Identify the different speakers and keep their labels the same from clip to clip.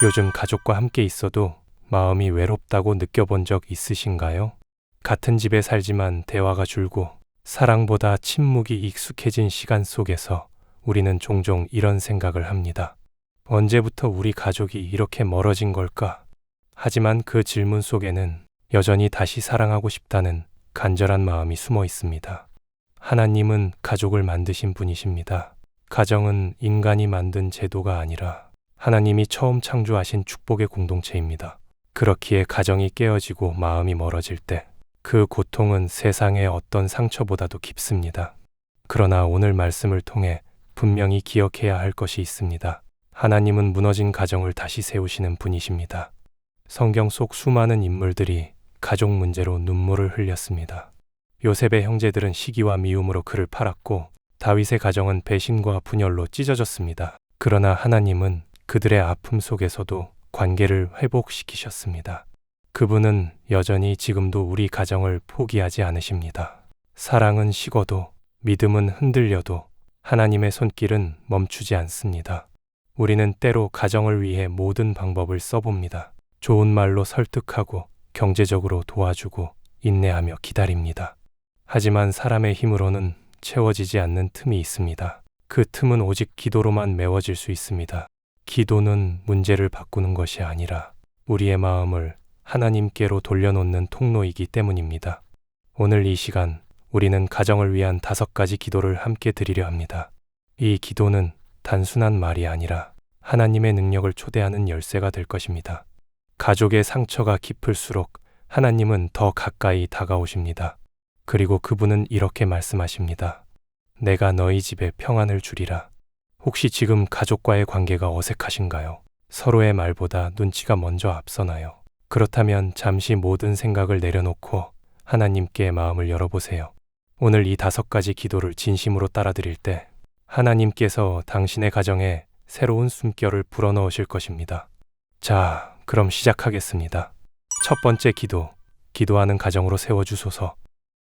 Speaker 1: 요즘 가족과 함께 있어도 마음이 외롭다고 느껴본 적 있으신가요? 같은 집에 살지만 대화가 줄고 사랑보다 침묵이 익숙해진 시간 속에서 우리는 종종 이런 생각을 합니다. 언제부터 우리 가족이 이렇게 멀어진 걸까? 하지만 그 질문 속에는 여전히 다시 사랑하고 싶다는 간절한 마음이 숨어 있습니다. 하나님은 가족을 만드신 분이십니다. 가정은 인간이 만든 제도가 아니라 하나님이 처음 창조하신 축복의 공동체입니다. 그렇기에 가정이 깨어지고 마음이 멀어질 때 그 고통은 세상의 어떤 상처보다도 깊습니다. 그러나 오늘 말씀을 통해 분명히 기억해야 할 것이 있습니다. 하나님은 무너진 가정을 다시 세우시는 분이십니다. 성경 속 수많은 인물들이 가족 문제로 눈물을 흘렸습니다. 요셉의 형제들은 시기와 미움으로 그를 팔았고 다윗의 가정은 배신과 분열로 찢어졌습니다. 그러나 하나님은 그들의 아픔 속에서도 관계를 회복시키셨습니다. 그분은 여전히 지금도 우리 가정을 포기하지 않으십니다. 사랑은 식어도 믿음은 흔들려도 하나님의 손길은 멈추지 않습니다. 우리는 때로 가정을 위해 모든 방법을 써봅니다. 좋은 말로 설득하고 경제적으로 도와주고 인내하며 기다립니다. 하지만 사람의 힘으로는 채워지지 않는 틈이 있습니다. 그 틈은 오직 기도로만 메워질 수 있습니다. 기도는 문제를 바꾸는 것이 아니라 우리의 마음을 하나님께로 돌려놓는 통로이기 때문입니다. 오늘 이 시간 우리는 가정을 위한 5가지 기도를 함께 드리려 합니다. 이 기도는 단순한 말이 아니라 하나님의 능력을 초대하는 열쇠가 될 것입니다. 가족의 상처가 깊을수록 하나님은 더 가까이 다가오십니다. 그리고 그분은 이렇게 말씀하십니다. 내가 너희 집에 평안을 주리라. 혹시 지금 가족과의 관계가 어색하신가요? 서로의 말보다 눈치가 먼저 앞서나요? 그렇다면 잠시 모든 생각을 내려놓고 하나님께 마음을 열어보세요. 오늘 이 5가지 기도를 진심으로 따라드릴 때 하나님께서 당신의 가정에 새로운 숨결을 불어넣으실 것입니다. 자, 그럼 시작하겠습니다. 첫 번째 기도, 기도하는 가정으로 세워주소서.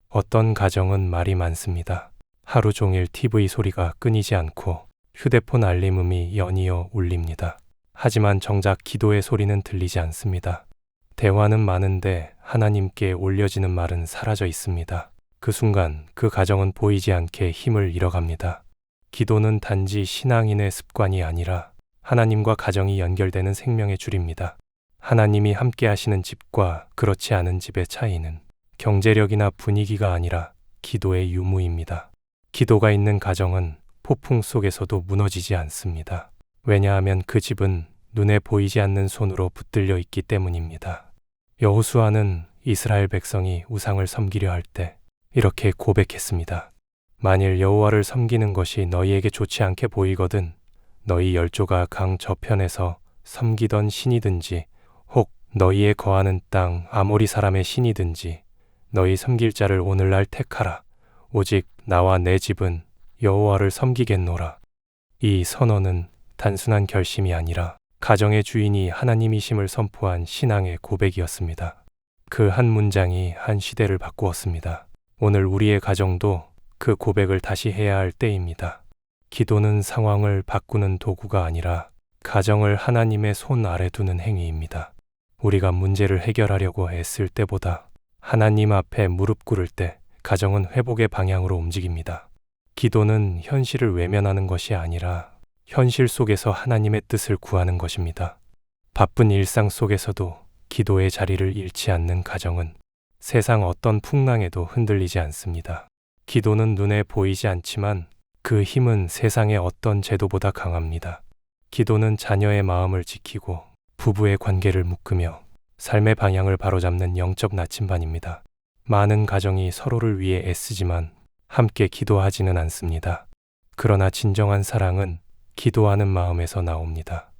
Speaker 1: 어떤 가정은 말이 많습니다. 하루 종일 TV 소리가 끊이지 않고 휴대폰 알림음이 연이어 울립니다. 하지만 정작 기도의 소리는 들리지 않습니다. 대화는 많은데 하나님께 올려지는 말은 사라져 있습니다. 그 순간 그 가정은 보이지 않게 힘을 잃어갑니다. 기도는 단지 신앙인의 습관이 아니라 하나님과 가정이 연결되는 생명의 줄입니다. 하나님이 함께 하시는 집과 그렇지 않은 집의 차이는 경제력이나 분위기가 아니라 기도의 유무입니다. 기도가 있는 가정은 폭풍 속에서도 무너지지 않습니다. 왜냐하면 그 집은 눈에 보이지 않는 손으로 붙들려 있기 때문입니다. 여호수아는 이스라엘 백성이 우상을 섬기려 할 때 이렇게 고백했습니다. 만일 여호와를 섬기는 것이 너희에게 좋지 않게 보이거든 너희 열조가 강 저편에서 섬기던 신이든지 혹 너희의 거하는 땅 아모리 사람의 신이든지 너희 섬길 자를 오늘날 택하라. 오직 나와 내 집은 여호와를 섬기겠노라. 이 선언은 단순한 결심이 아니라 가정의 주인이 하나님이심을 선포한 신앙의 고백이었습니다. 그 한 문장이 한 시대를 바꾸었습니다. 오늘 우리의 가정도 그 고백을 다시 해야 할 때입니다. 기도는 상황을 바꾸는 도구가 아니라 가정을 하나님의 손 아래 두는 행위입니다. 우리가 문제를 해결하려고 애쓸 때보다 하나님 앞에 무릎 꿇을 때 가정은 회복의 방향으로 움직입니다. 기도는 현실을 외면하는 것이 아니라 현실 속에서 하나님의 뜻을 구하는 것입니다. 바쁜 일상 속에서도 기도의 자리를 잃지 않는 가정은 세상 어떤 풍랑에도 흔들리지 않습니다. 기도는 눈에 보이지 않지만 그 힘은 세상의 어떤 제도보다 강합니다. 기도는 자녀의 마음을 지키고 부부의 관계를 묶으며 삶의 방향을 바로잡는 영적 나침반입니다. 많은 가정이 서로를 위해 애쓰지만 함께 기도하지는 않습니다. 그러나 진정한 사랑은 기도하는 마음에서 나옵니다.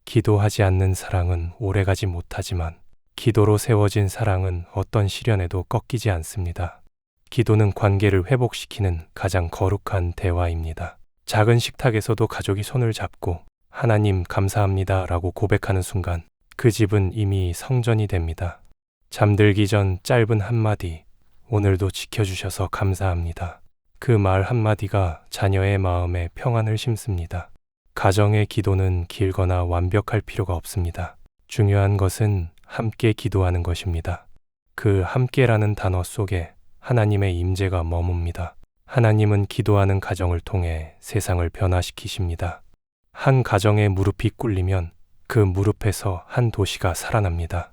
Speaker 1: 기도하지 않는 사랑은 오래가지 못하지만 기도로 세워진 사랑은 어떤 시련에도 꺾이지 않습니다. 기도는 관계를 회복시키는 가장 거룩한 대화입니다. 작은 식탁에서도 가족이 손을 잡고 하나님 감사합니다 라고 고백하는 순간 그 집은 이미 성전이 됩니다. 잠들기 전 짧은 한마디, 오늘도 지켜주셔서 감사합니다. 그 말 한마디가 자녀의 마음에 평안을 심습니다. 가정의 기도는 길거나 완벽할 필요가 없습니다. 중요한 것은 함께 기도하는 것입니다. 그 함께라는 단어 속에 하나님의 임재가 머뭅니다. 하나님은 기도하는 가정을 통해 세상을 변화시키십니다. 한 가정의 무릎이 꿇리면 그 무릎에서 한 도시가 살아납니다.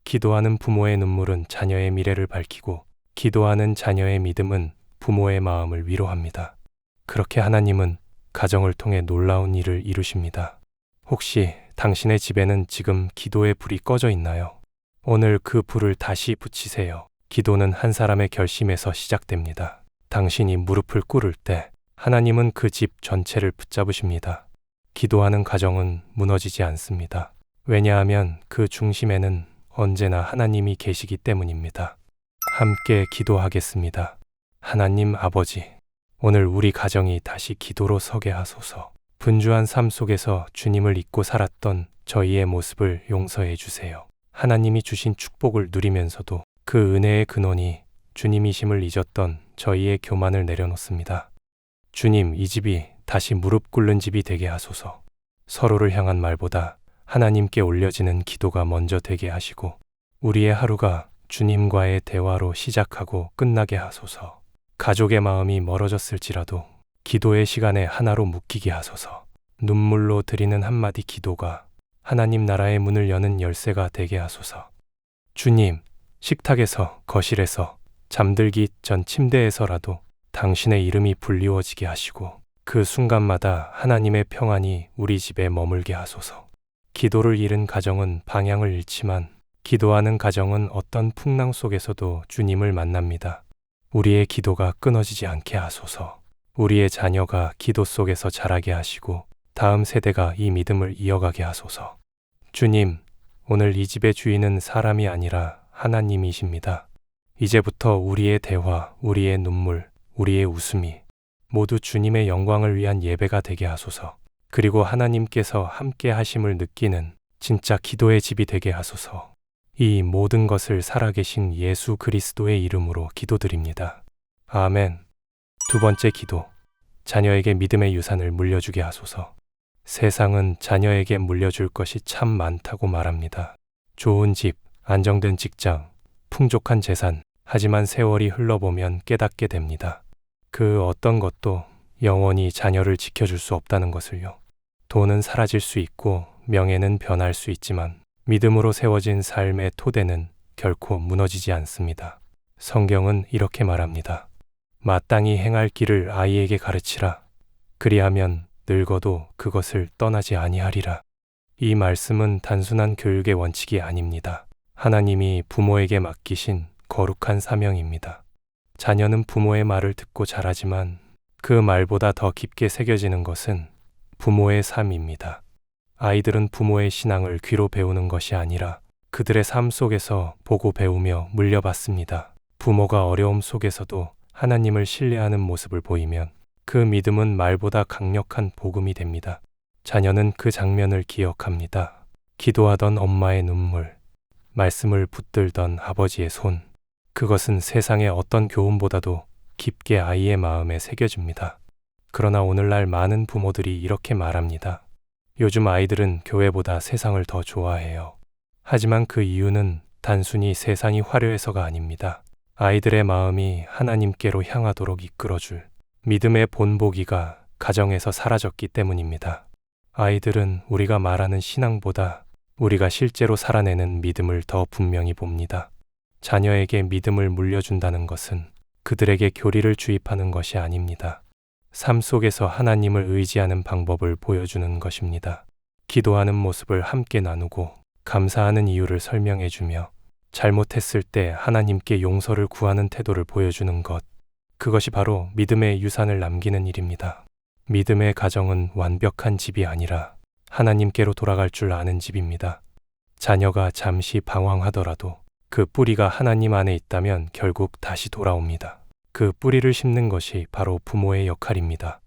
Speaker 1: 기도하는 부모의 눈물은 자녀의 미래를 밝히고 기도하는 자녀의 믿음은 부모의 마음을 위로합니다. 그렇게 하나님은 가정을 통해 놀라운 일을 이루십니다. 혹시 당신의 집에는 지금 기도의 불이 꺼져 있나요? 오늘 그 불을 다시 붙이세요. 기도는 한 사람의 결심에서 시작됩니다. 당신이 무릎을 꿇을 때 하나님은 그 집 전체를 붙잡으십니다. 기도하는 가정은 무너지지 않습니다. 왜냐하면 그 중심에는 언제나 하나님이 계시기 때문입니다. 함께 기도하겠습니다. 하나님 아버지, 오늘 우리 가정이 다시 기도로 서게 하소서. 분주한 삶 속에서 주님을 잊고 살았던 저희의 모습을 용서해 주세요. 하나님이 주신 축복을 누리면서도 그 은혜의 근원이 주님이심을 잊었던 저희의 교만을 내려놓습니다. 주님, 이 집이 다시 무릎 꿇는 집이 되게 하소서. 서로를 향한 말보다 하나님께 올려지는 기도가 먼저 되게 하시고 우리의 하루가 주님과의 대화로 시작하고 끝나게 하소서. 가족의 마음이 멀어졌을지라도 기도의 시간에 하나로 묶이게 하소서. 눈물로 드리는 한마디 기도가 하나님 나라의 문을 여는 열쇠가 되게 하소서. 주님, 식탁에서, 거실에서, 잠들기 전 침대에서라도 당신의 이름이 불리워지게 하시고 그 순간마다 하나님의 평안이 우리 집에 머물게 하소서. 기도를 잃은 가정은 방향을 잃지만 기도하는 가정은 어떤 풍랑 속에서도 주님을 만납니다. 우리의 기도가 끊어지지 않게 하소서. 우리의 자녀가 기도 속에서 자라게 하시고 다음 세대가 이 믿음을 이어가게 하소서. 주님, 오늘 이 집의 주인은 사람이 아니라 하나님이십니다. 이제부터 우리의 대화, 우리의 눈물, 우리의 웃음이 모두 주님의 영광을 위한 예배가 되게 하소서. 그리고 하나님께서 함께 하심을 느끼는 진짜 기도의 집이 되게 하소서. 이 모든 것을 살아계신 예수 그리스도의 이름으로 기도드립니다. 아멘. 두 번째 기도. 자녀에게 믿음의 유산을 물려주게 하소서. 세상은 자녀에게 물려줄 것이 참 많다고 말합니다. 좋은 집, 안정된 직장, 풍족한 재산. 하지만 세월이 흘러보면 깨닫게 됩니다. 그 어떤 것도 영원히 자녀를 지켜줄 수 없다는 것을요. 돈은 사라질 수 있고 명예는 변할 수 있지만 믿음으로 세워진 삶의 토대는 결코 무너지지 않습니다. 성경은 이렇게 말합니다. 마땅히 행할 길을 아이에게 가르치라. 그리하면 늙어도 그것을 떠나지 아니하리라. 이 말씀은 단순한 교육의 원칙이 아닙니다. 하나님이 부모에게 맡기신 거룩한 사명입니다. 자녀는 부모의 말을 듣고 자라지만 그 말보다 더 깊게 새겨지는 것은 부모의 삶입니다. 아이들은 부모의 신앙을 귀로 배우는 것이 아니라 그들의 삶 속에서 보고 배우며 물려받습니다. 부모가 어려움 속에서도 하나님을 신뢰하는 모습을 보이면 그 믿음은 말보다 강력한 복음이 됩니다. 자녀는 그 장면을 기억합니다. 기도하던 엄마의 눈물, 말씀을 붙들던 아버지의 손. 그것은 세상의 어떤 교훈보다도 깊게 아이의 마음에 새겨집니다. 그러나 오늘날 많은 부모들이 이렇게 말합니다. 요즘 아이들은 교회보다 세상을 더 좋아해요. 하지만 그 이유는 단순히 세상이 화려해서가 아닙니다. 아이들의 마음이 하나님께로 향하도록 이끌어줄 믿음의 본보기가 가정에서 사라졌기 때문입니다. 아이들은 우리가 말하는 신앙보다 우리가 실제로 살아내는 믿음을 더 분명히 봅니다. 자녀에게 믿음을 물려준다는 것은 그들에게 교리를 주입하는 것이 아닙니다. 삶 속에서 하나님을 의지하는 방법을 보여주는 것입니다. 기도하는 모습을 함께 나누고 감사하는 이유를 설명해주며 잘못했을 때 하나님께 용서를 구하는 태도를 보여주는 것. 그것이 바로 믿음의 유산을 남기는 일입니다. 믿음의 가정은 완벽한 집이 아니라 하나님께로 돌아갈 줄 아는 집입니다. 자녀가 잠시 방황하더라도 그 뿌리가 하나님 안에 있다면 결국 다시 돌아옵니다. 그 뿌리를 심는 것이 바로 부모의 역할입니다.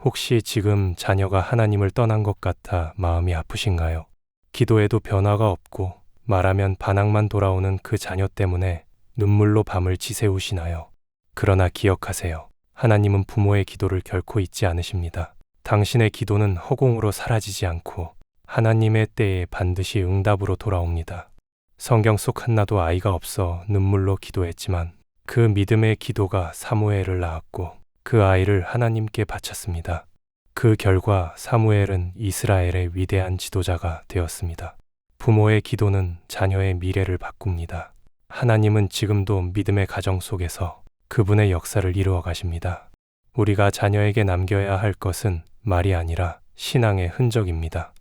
Speaker 1: 혹시 지금 자녀가 하나님을 떠난 것 같아 마음이 아프신가요? 기도에도 변화가 없고 말하면 반항만 돌아오는 그 자녀 때문에 눈물로 밤을 지새우시나요? 그러나 기억하세요. 하나님은 부모의 기도를 결코 잊지 않으십니다. 당신의 기도는 허공으로 사라지지 않고 하나님의 때에 반드시 응답으로 돌아옵니다. 성경 속 한나도 아이가 없어 눈물로 기도했지만 그 믿음의 기도가 사무엘을 낳았고 그 아이를 하나님께 바쳤습니다. 그 결과 사무엘은 이스라엘의 위대한 지도자가 되었습니다. 부모의 기도는 자녀의 미래를 바꿉니다. 하나님은 지금도 믿음의 가정 속에서 그분의 역사를 이루어 가십니다. 우리가 자녀에게 남겨야 할 것은 말이 아니라 신앙의 흔적입니다.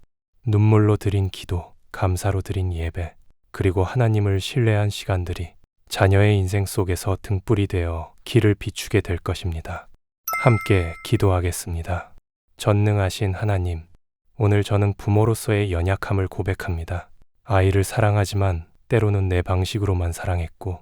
Speaker 1: 눈물로 드린 기도, 감사로 드린 예배, 그리고 하나님을 신뢰한 시간들이 자녀의 인생 속에서 등불이 되어 길을 비추게 될 것입니다. 함께 기도하겠습니다. 전능하신 하나님, 오늘 저는 부모로서의 연약함을 고백합니다. 아이를 사랑하지만 때로는 내 방식으로만 사랑했고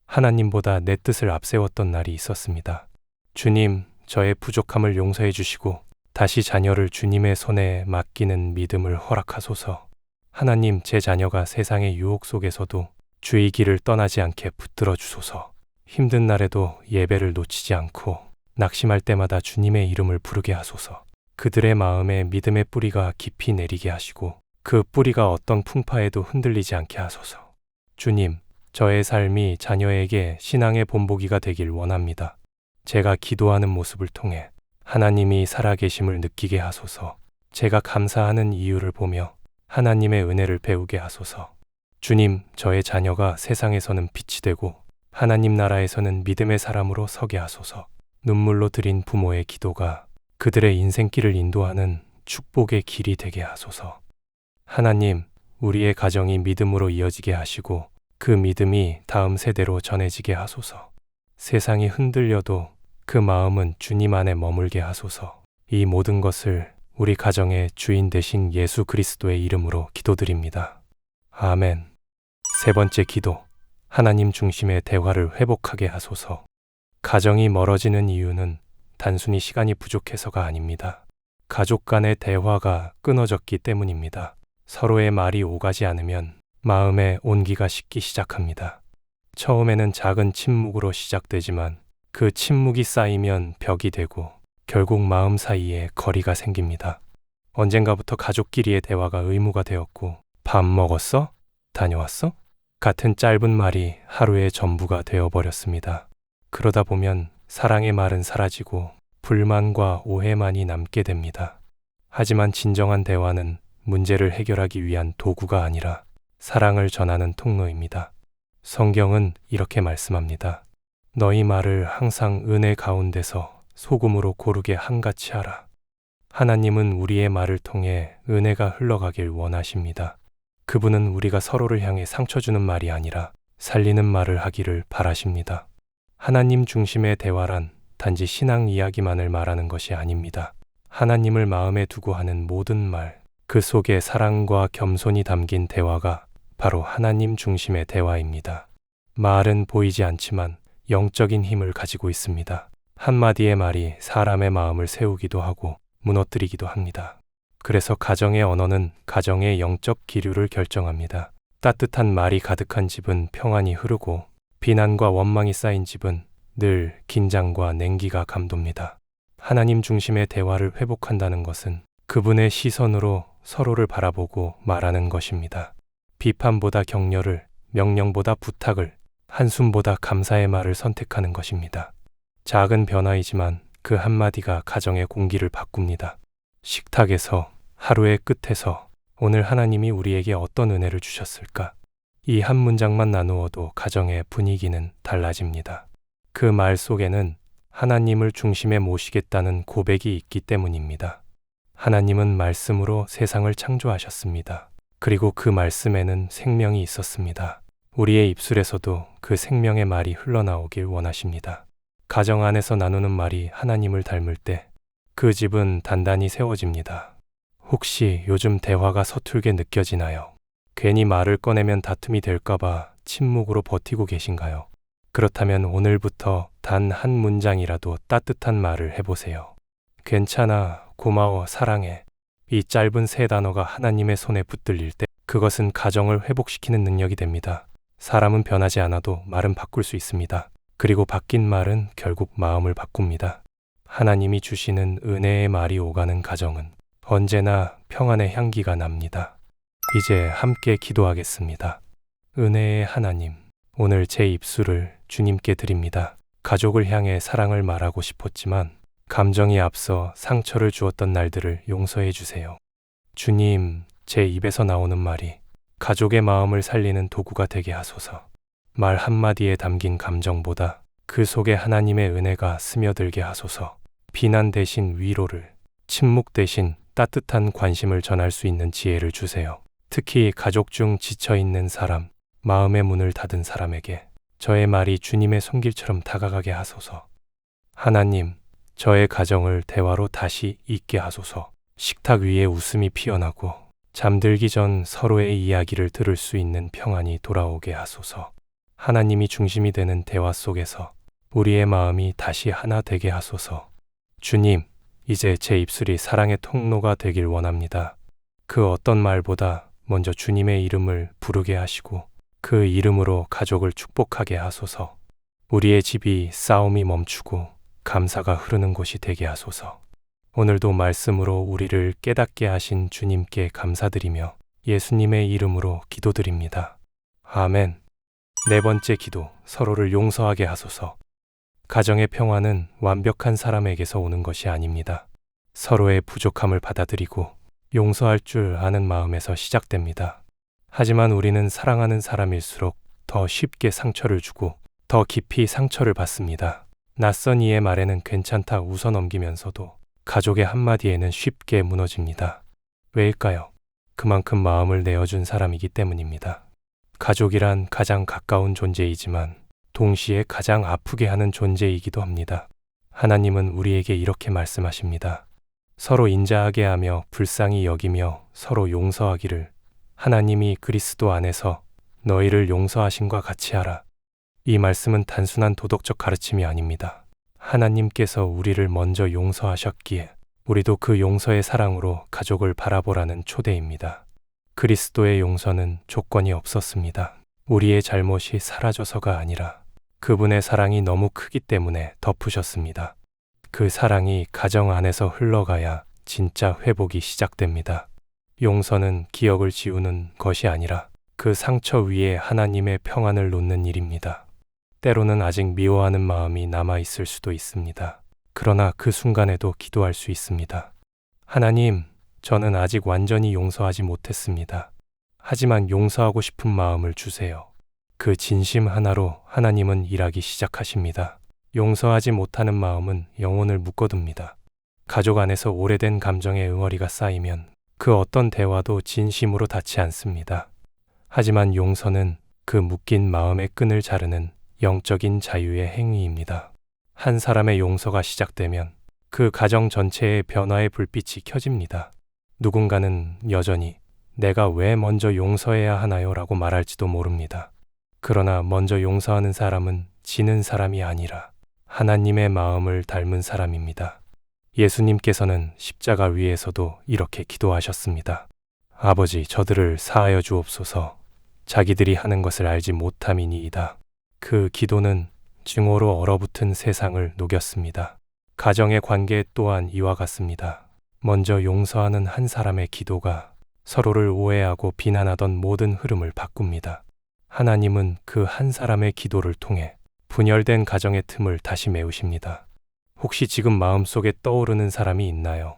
Speaker 1: 하나님보다 내 뜻을 앞세웠던 날이 있었습니다. 주님, 저의 부족함을 용서해 주시고 다시 자녀를 주님의 손에 맡기는 믿음을 허락하소서. 하나님, 제 자녀가 세상의 유혹 속에서도 주의 길을 떠나지 않게 붙들어 주소서. 힘든 날에도 예배를 놓치지 않고 낙심할 때마다 주님의 이름을 부르게 하소서. 그들의 마음에 믿음의 뿌리가 깊이 내리게 하시고 그 뿌리가 어떤 풍파에도 흔들리지 않게 하소서. 주님, 저의 삶이 자녀에게 신앙의 본보기가 되길 원합니다. 제가 기도하는 모습을 통해 하나님이 살아계심을 느끼게 하소서. 제가 감사하는 이유를 보며 하나님의 은혜를 배우게 하소서. 주님, 저의 자녀가 세상에서는 빛이 되고 하나님 나라에서는 믿음의 사람으로 서게 하소서. 눈물로 드린 부모의 기도가 그들의 인생길을 인도하는 축복의 길이 되게 하소서. 하나님, 우리의 가정이 믿음으로 이어지게 하시고 그 믿음이 다음 세대로 전해지게 하소서. 세상이 흔들려도 그 마음은 주님 안에 머물게 하소서. 이 모든 것을 우리 가정의 주인 되신 예수 그리스도의 이름으로 기도드립니다. 아멘. 세 번째 기도, 하나님 중심의 대화를 회복하게 하소서. 가정이 멀어지는 이유는 단순히 시간이 부족해서가 아닙니다. 가족 간의 대화가 끊어졌기 때문입니다. 서로의 말이 오가지 않으면 마음의 온기가 식기 시작합니다. 처음에는 작은 침묵으로 시작되지만 그 침묵이 쌓이면 벽이 되고 결국 마음 사이에 거리가 생깁니다. 언젠가부터 가족끼리의 대화가 의무가 되었고 밥 먹었어? 다녀왔어? 같은 짧은 말이 하루의 전부가 되어버렸습니다. 그러다 보면 사랑의 말은 사라지고 불만과 오해만이 남게 됩니다. 하지만 진정한 대화는 문제를 해결하기 위한 도구가 아니라 사랑을 전하는 통로입니다. 성경은 이렇게 말씀합니다. 너희 말을 항상 은혜 가운데서 소금으로 고르게 한같이 하라. 하나님은 우리의 말을 통해 은혜가 흘러가길 원하십니다. 그분은 우리가 서로를 향해 상처 주는 말이 아니라 살리는 말을 하기를 바라십니다. 하나님 중심의 대화란 단지 신앙 이야기만을 말하는 것이 아닙니다. 하나님을 마음에 두고 하는 모든 말, 그 속에 사랑과 겸손이 담긴 대화가 바로 하나님 중심의 대화입니다. 말은 보이지 않지만 영적인 힘을 가지고 있습니다. 한마디의 말이 사람의 마음을 세우기도 하고 무너뜨리기도 합니다. 그래서 가정의 언어는 가정의 영적 기류를 결정합니다. 따뜻한 말이 가득한 집은 평안이 흐르고 비난과 원망이 쌓인 집은 늘 긴장과 냉기가 감돕니다. 하나님 중심의 대화를 회복한다는 것은 그분의 시선으로 서로를 바라보고 말하는 것입니다. 비판보다 격려를, 명령보다 부탁을, 한숨보다 감사의 말을 선택하는 것입니다. 작은 변화이지만 그 한마디가 가정의 공기를 바꿉니다. 식탁에서, 하루의 끝에서 오늘 하나님이 우리에게 어떤 은혜를 주셨을까? 이 한 문장만 나누어도 가정의 분위기는 달라집니다. 그 말 속에는 하나님을 중심에 모시겠다는 고백이 있기 때문입니다. 하나님은 말씀으로 세상을 창조하셨습니다. 그리고 그 말씀에는 생명이 있었습니다. 우리의 입술에서도 그 생명의 말이 흘러나오길 원하십니다. 가정 안에서 나누는 말이 하나님을 닮을 때 그 집은 단단히 세워집니다. 혹시 요즘 대화가 서툴게 느껴지나요? 괜히 말을 꺼내면 다툼이 될까봐 침묵으로 버티고 계신가요? 그렇다면 오늘부터 단 한 문장이라도 따뜻한 말을 해보세요. 괜찮아, 고마워, 사랑해. 이 짧은 세 단어가 하나님의 손에 붙들릴 때 그것은 가정을 회복시키는 능력이 됩니다. 사람은 변하지 않아도 말은 바꿀 수 있습니다. 그리고 바뀐 말은 결국 마음을 바꿉니다. 하나님이 주시는 은혜의 말이 오가는 가정은 언제나 평안의 향기가 납니다. 이제 함께 기도하겠습니다. 은혜의 하나님, 오늘 제 입술을 주님께 드립니다. 가족을 향해 사랑을 말하고 싶었지만 감정이 앞서 상처를 주었던 날들을 용서해 주세요. 주님, 제 입에서 나오는 말이 가족의 마음을 살리는 도구가 되게 하소서. 말 한마디에 담긴 감정보다 그 속에 하나님의 은혜가 스며들게 하소서. 비난 대신 위로를, 침묵 대신 따뜻한 관심을 전할 수 있는 지혜를 주세요. 특히 가족 중 지쳐있는 사람, 마음의 문을 닫은 사람에게 저의 말이 주님의 손길처럼 다가가게 하소서. 하나님, 저의 가정을 대화로 다시 잇게 하소서. 식탁 위에 웃음이 피어나고 잠들기 전 서로의 이야기를 들을 수 있는 평안이 돌아오게 하소서. 하나님이 중심이 되는 대화 속에서 우리의 마음이 다시 하나 되게 하소서. 주님, 이제 제 입술이 사랑의 통로가 되길 원합니다. 그 어떤 말보다 먼저 주님의 이름을 부르게 하시고 그 이름으로 가족을 축복하게 하소서. 우리의 집이 싸움이 멈추고 감사가 흐르는 곳이 되게 하소서. 오늘도 말씀으로 우리를 깨닫게 하신 주님께 감사드리며 예수님의 이름으로 기도드립니다. 아멘. 네 번째 기도, 서로를 용서하게 하소서. 가정의 평화는 완벽한 사람에게서 오는 것이 아닙니다. 서로의 부족함을 받아들이고 용서할 줄 아는 마음에서 시작됩니다. 하지만 우리는 사랑하는 사람일수록 더 쉽게 상처를 주고 더 깊이 상처를 받습니다. 낯선 이의 말에는 괜찮다 웃어 넘기면서도 가족의 한마디에는 쉽게 무너집니다. 왜일까요? 그만큼 마음을 내어준 사람이기 때문입니다. 가족이란 가장 가까운 존재이지만 동시에 가장 아프게 하는 존재이기도 합니다. 하나님은 우리에게 이렇게 말씀하십니다. 서로 인자하게 하며 불쌍히 여기며 서로 용서하기를 하나님이 그리스도 안에서 너희를 용서하심과 같이 하라. 이 말씀은 단순한 도덕적 가르침이 아닙니다. 하나님께서 우리를 먼저 용서하셨기에 우리도 그 용서의 사랑으로 가족을 바라보라는 초대입니다. 그리스도의 용서는 조건이 없었습니다. 우리의 잘못이 사라져서가 아니라 그분의 사랑이 너무 크기 때문에 덮으셨습니다. 그 사랑이 가정 안에서 흘러가야 진짜 회복이 시작됩니다. 용서는 기억을 지우는 것이 아니라 그 상처 위에 하나님의 평안을 놓는 일입니다. 때로는 아직 미워하는 마음이 남아있을 수도 있습니다. 그러나 그 순간에도 기도할 수 있습니다. 하나님, 저는 아직 완전히 용서하지 못했습니다. 하지만 용서하고 싶은 마음을 주세요. 그 진심 하나로 하나님은 일하기 시작하십니다. 용서하지 못하는 마음은 영혼을 묶어둡니다. 가족 안에서 오래된 감정의 응어리가 쌓이면 그 어떤 대화도 진심으로 닿지 않습니다. 하지만 용서는 그 묶인 마음의 끈을 자르는 영적인 자유의 행위입니다. 한 사람의 용서가 시작되면 그 가정 전체의 변화의 불빛이 켜집니다. 누군가는 여전히 내가 왜 먼저 용서해야 하나요? 라고 말할지도 모릅니다. 그러나 먼저 용서하는 사람은 지는 사람이 아니라 하나님의 마음을 닮은 사람입니다. 예수님께서는 십자가 위에서도 이렇게 기도하셨습니다. 아버지, 저들을 사하여 주옵소서. 자기들이 하는 것을 알지 못함이니이다. 그 기도는 증오로 얼어붙은 세상을 녹였습니다. 가정의 관계 또한 이와 같습니다. 먼저 용서하는 한 사람의 기도가 서로를 오해하고 비난하던 모든 흐름을 바꿉니다. 하나님은 그 한 사람의 기도를 통해 분열된 가정의 틈을 다시 메우십니다. 혹시 지금 마음속에 떠오르는 사람이 있나요?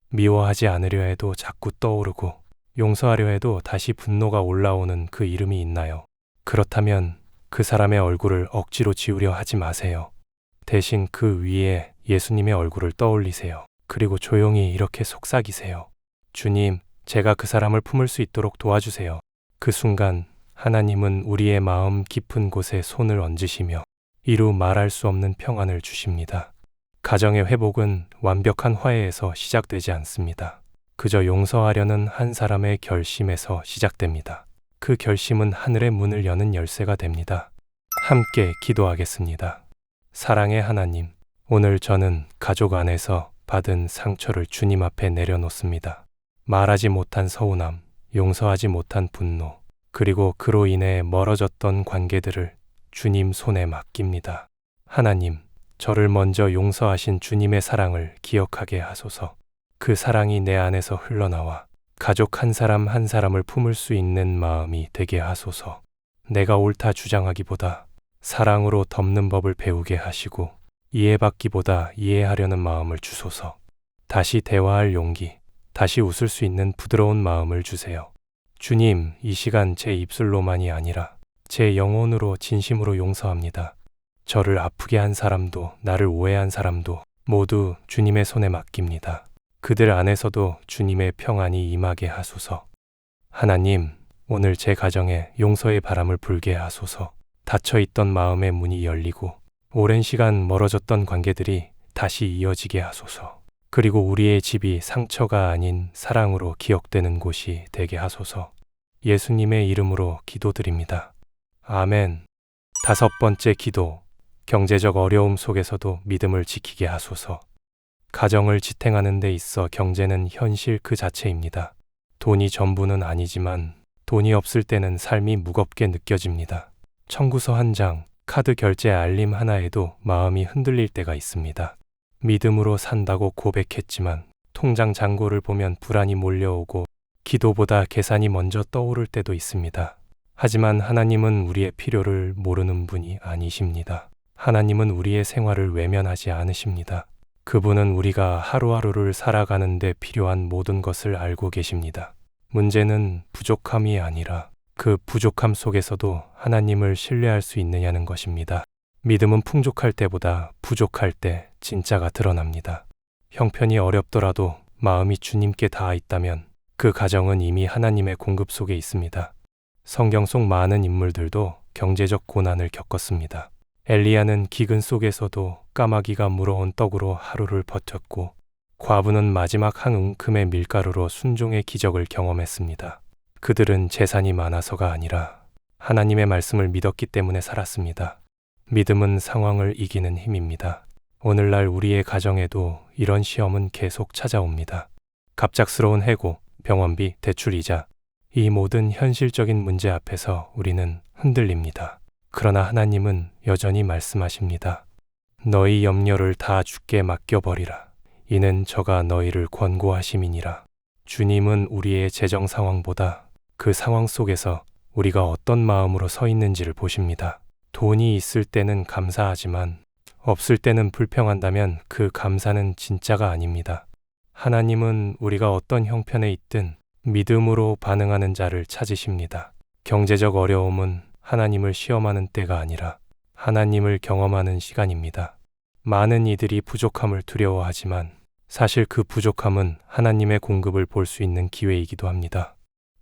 Speaker 1: 미워하지 않으려 해도 자꾸 떠오르고 용서하려 해도 다시 분노가 올라오는 그 이름이 있나요? 그렇다면 그 사람의 얼굴을 억지로 지우려 하지 마세요. 대신 그 위에 예수님의 얼굴을 떠올리세요. 그리고 조용히 이렇게 속삭이세요. 주님, 제가 그 사람을 품을 수 있도록 도와주세요. 그 순간 하나님은 우리의 마음 깊은 곳에 손을 얹으시며 이루 말할 수 없는 평안을 주십니다. 가정의 회복은 완벽한 화해에서 시작되지 않습니다. 그저 용서하려는 한 사람의 결심에서 시작됩니다. 그 결심은 하늘의 문을 여는 열쇠가 됩니다. 함께 기도하겠습니다. 사랑의 하나님, 오늘 저는 가족 안에서 받은 상처를 주님 앞에 내려놓습니다. 말하지 못한 서운함, 용서하지 못한 분노, 그리고 그로 인해 멀어졌던 관계들을 주님 손에 맡깁니다. 하나님, 저를 먼저 용서하신 주님의 사랑을 기억하게 하소서. 그 사랑이 내 안에서 흘러나와 가족 한 사람 한 사람을 품을 수 있는 마음이 되게 하소서. 내가 옳다 주장하기보다 사랑으로 덮는 법을 배우게 하시고 이해받기보다 이해하려는 마음을 주소서. 다시 대화할 용기, 다시 웃을 수 있는 부드러운 마음을 주세요. 주님, 이 시간 제 입술로만이 아니라 제 영혼으로 진심으로 용서합니다. 저를 아프게 한 사람도 나를 오해한 사람도 모두 주님의 손에 맡깁니다. 그들 안에서도 주님의 평안이 임하게 하소서. 하나님, 오늘 제 가정에 용서의 바람을 불게 하소서. 닫혀있던 마음의 문이 열리고 오랜 시간 멀어졌던 관계들이 다시 이어지게 하소서. 그리고 우리의 집이 상처가 아닌 사랑으로 기억되는 곳이 되게 하소서. 예수님의 이름으로 기도드립니다. 아멘. 5번째 기도. 경제적 어려움 속에서도 믿음을 지키게 하소서. 가정을 지탱하는 데 있어 경제는 현실 그 자체입니다. 돈이 전부는 아니지만 돈이 없을 때는 삶이 무겁게 느껴집니다. 청구서 한 장, 카드 결제 알림 하나에도 마음이 흔들릴 때가 있습니다. 믿음으로 산다고 고백했지만 통장 잔고를 보면 불안이 몰려오고 기도보다 계산이 먼저 떠오를 때도 있습니다. 하지만 하나님은 우리의 필요를 모르는 분이 아니십니다. 하나님은 우리의 생활을 외면하지 않으십니다. 그분은 우리가 하루하루를 살아가는 데 필요한 모든 것을 알고 계십니다. 문제는 부족함이 아니라 그 부족함 속에서도 하나님을 신뢰할 수 있느냐는 것입니다. 믿음은 풍족할 때보다 부족할 때 진짜가 드러납니다. 형편이 어렵더라도 마음이 주님께 닿아 있다면 그 가정은 이미 하나님의 공급 속에 있습니다. 성경 속 많은 인물들도 경제적 고난을 겪었습니다. 엘리야는 기근 속에서도 까마귀가 물어온 떡으로 하루를 버텼고 과부는 마지막 한 움큼의 밀가루로 순종의 기적을 경험했습니다. 그들은 재산이 많아서가 아니라 하나님의 말씀을 믿었기 때문에 살았습니다. 믿음은 상황을 이기는 힘입니다. 오늘날 우리의 가정에도 이런 시험은 계속 찾아옵니다. 갑작스러운 해고, 병원비, 대출이자 이 모든 현실적인 문제 앞에서 우리는 흔들립니다. 그러나 하나님은 여전히 말씀하십니다. 너희 염려를 다 주께 맡겨버리라. 이는 저가 너희를 권고하심이니라. 주님은 우리의 재정 상황보다 그 상황 속에서 우리가 어떤 마음으로 서 있는지를 보십니다. 돈이 있을 때는 감사하지만 없을 때는 불평한다면 그 감사는 진짜가 아닙니다. 하나님은 우리가 어떤 형편에 있든 믿음으로 반응하는 자를 찾으십니다. 경제적 어려움은 하나님을 시험하는 때가 아니라 하나님을 경험하는 시간입니다. 많은 이들이 부족함을 두려워하지만 사실 그 부족함은 하나님의 공급을 볼 수 있는 기회이기도 합니다.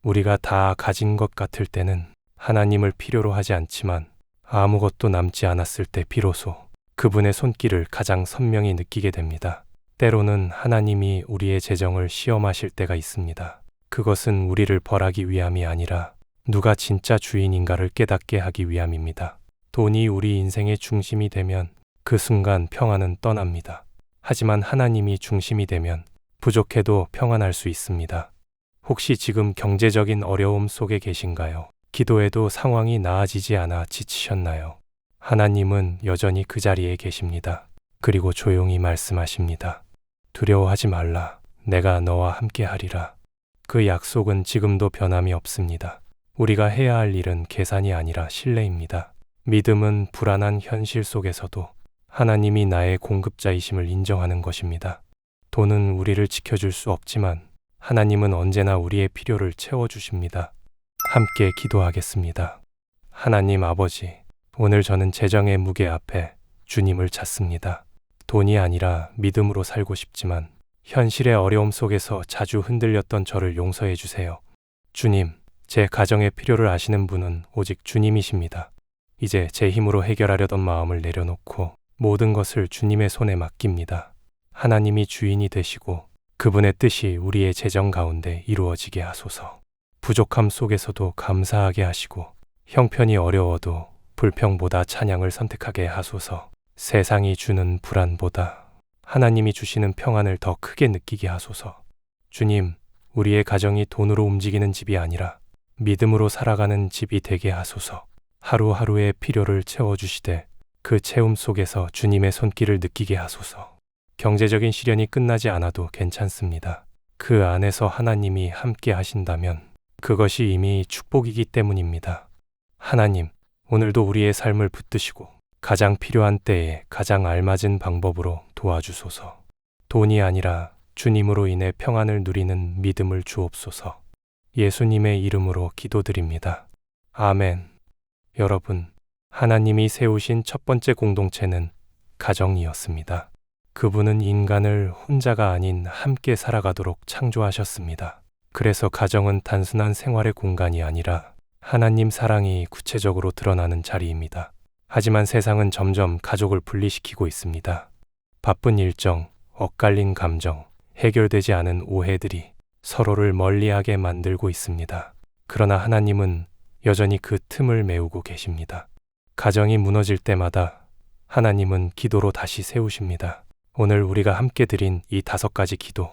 Speaker 1: 우리가 다 가진 것 같을 때는 하나님을 필요로 하지 않지만 아무것도 남지 않았을 때 비로소 그분의 손길을 가장 선명히 느끼게 됩니다. 때로는 하나님이 우리의 재정을 시험하실 때가 있습니다. 그것은 우리를 벌하기 위함이 아니라 누가 진짜 주인인가를 깨닫게 하기 위함입니다. 돈이 우리 인생의 중심이 되면 그 순간 평안은 떠납니다. 하지만 하나님이 중심이 되면 부족해도 평안할 수 있습니다. 혹시 지금 경제적인 어려움 속에 계신가요? 기도해도 상황이 나아지지 않아 지치셨나요? 하나님은 여전히 그 자리에 계십니다. 그리고 조용히 말씀하십니다. 두려워하지 말라. 내가 너와 함께 하리라. 그 약속은 지금도 변함이 없습니다. 우리가 해야 할 일은 계산이 아니라 신뢰입니다. 믿음은 불안한 현실 속에서도 하나님이 나의 공급자이심을 인정하는 것입니다. 돈은 우리를 지켜줄 수 없지만 하나님은 언제나 우리의 필요를 채워주십니다. 함께 기도하겠습니다. 하나님 아버지, 오늘 저는 재정의 무게 앞에 주님을 찾습니다. 돈이 아니라 믿음으로 살고 싶지만 현실의 어려움 속에서 자주 흔들렸던 저를 용서해 주세요. 주님, 제 가정의 필요를 아시는 분은 오직 주님이십니다. 이제 제 힘으로 해결하려던 마음을 내려놓고 모든 것을 주님의 손에 맡깁니다. 하나님이 주인이 되시고 그분의 뜻이 우리의 재정 가운데 이루어지게 하소서. 부족함 속에서도 감사하게 하시고 형편이 어려워도 불평보다 찬양을 선택하게 하소서. 세상이 주는 불안보다 하나님이 주시는 평안을 더 크게 느끼게 하소서. 주님, 우리의 가정이 돈으로 움직이는 집이 아니라 믿음으로 살아가는 집이 되게 하소서. 하루하루의 필요를 채워주시되 그 체험 속에서 주님의 손길을 느끼게 하소서. 경제적인 시련이 끝나지 않아도 괜찮습니다. 그 안에서 하나님이 함께 하신다면 그것이 이미 축복이기 때문입니다. 하나님, 오늘도 우리의 삶을 붙드시고 가장 필요한 때에 가장 알맞은 방법으로 도와주소서. 돈이 아니라 주님으로 인해 평안을 누리는 믿음을 주옵소서. 예수님의 이름으로 기도드립니다. 아멘. 여러분, 하나님이 세우신 첫 번째 공동체는 가정이었습니다. 그분은 인간을 혼자가 아닌 함께 살아가도록 창조하셨습니다. 그래서 가정은 단순한 생활의 공간이 아니라 하나님 사랑이 구체적으로 드러나는 자리입니다. 하지만 세상은 점점 가족을 분리시키고 있습니다. 바쁜 일정, 엇갈린 감정, 해결되지 않은 오해들이 서로를 멀리하게 만들고 있습니다. 그러나 하나님은 여전히 그 틈을 메우고 계십니다. 가정이 무너질 때마다 하나님은 기도로 다시 세우십니다. 오늘 우리가 함께 드린 이 5가지 기도,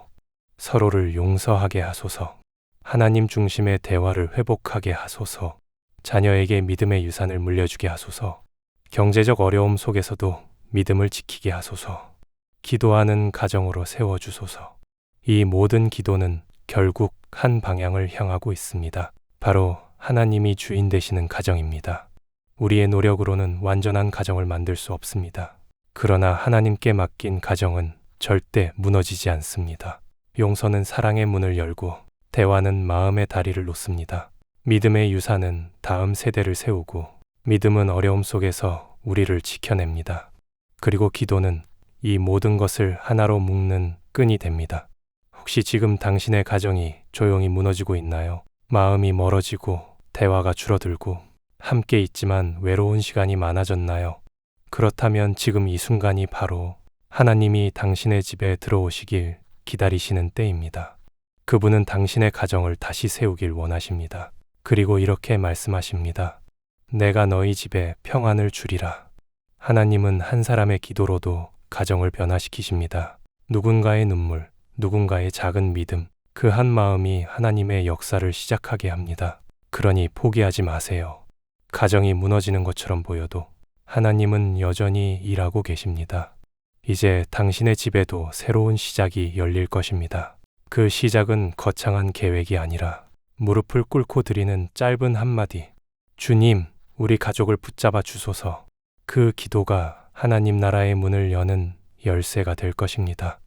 Speaker 1: 서로를 용서하게 하소서, 하나님 중심의 대화를 회복하게 하소서, 자녀에게 믿음의 유산을 물려주게 하소서, 경제적 어려움 속에서도 믿음을 지키게 하소서, 기도하는 가정으로 세워주소서. 이 모든 기도는 결국 한 방향을 향하고 있습니다. 바로 하나님이 주인 되시는 가정입니다. 우리의 노력으로는 완전한 가정을 만들 수 없습니다. 그러나 하나님께 맡긴 가정은 절대 무너지지 않습니다. 용서는 사랑의 문을 열고 대화는 마음의 다리를 놓습니다. 믿음의 유산은 다음 세대를 세우고 믿음은 어려움 속에서 우리를 지켜냅니다. 그리고 기도는 이 모든 것을 하나로 묶는 끈이 됩니다. 혹시 지금 당신의 가정이 조용히 무너지고 있나요? 마음이 멀어지고 대화가 줄어들고 함께 있지만 외로운 시간이 많아졌나요? 그렇다면 지금 이 순간이 바로 하나님이 당신의 집에 들어오시길 기다리시는 때입니다. 그분은 당신의 가정을 다시 세우길 원하십니다. 그리고 이렇게 말씀하십니다. 내가 너희 집에 평안을 주리라. 하나님은 한 사람의 기도로도 가정을 변화시키십니다. 누군가의 눈물, 누군가의 작은 믿음, 그 한 마음이 하나님의 역사를 시작하게 합니다. 그러니 포기하지 마세요. 가정이 무너지는 것처럼 보여도 하나님은 여전히 일하고 계십니다. 이제 당신의 집에도 새로운 시작이 열릴 것입니다. 그 시작은 거창한 계획이 아니라 무릎을 꿇고 드리는 짧은 한마디, 주님, 우리 가족을 붙잡아 주소서. 그 기도가 하나님 나라의 문을 여는 열쇠가 될 것입니다.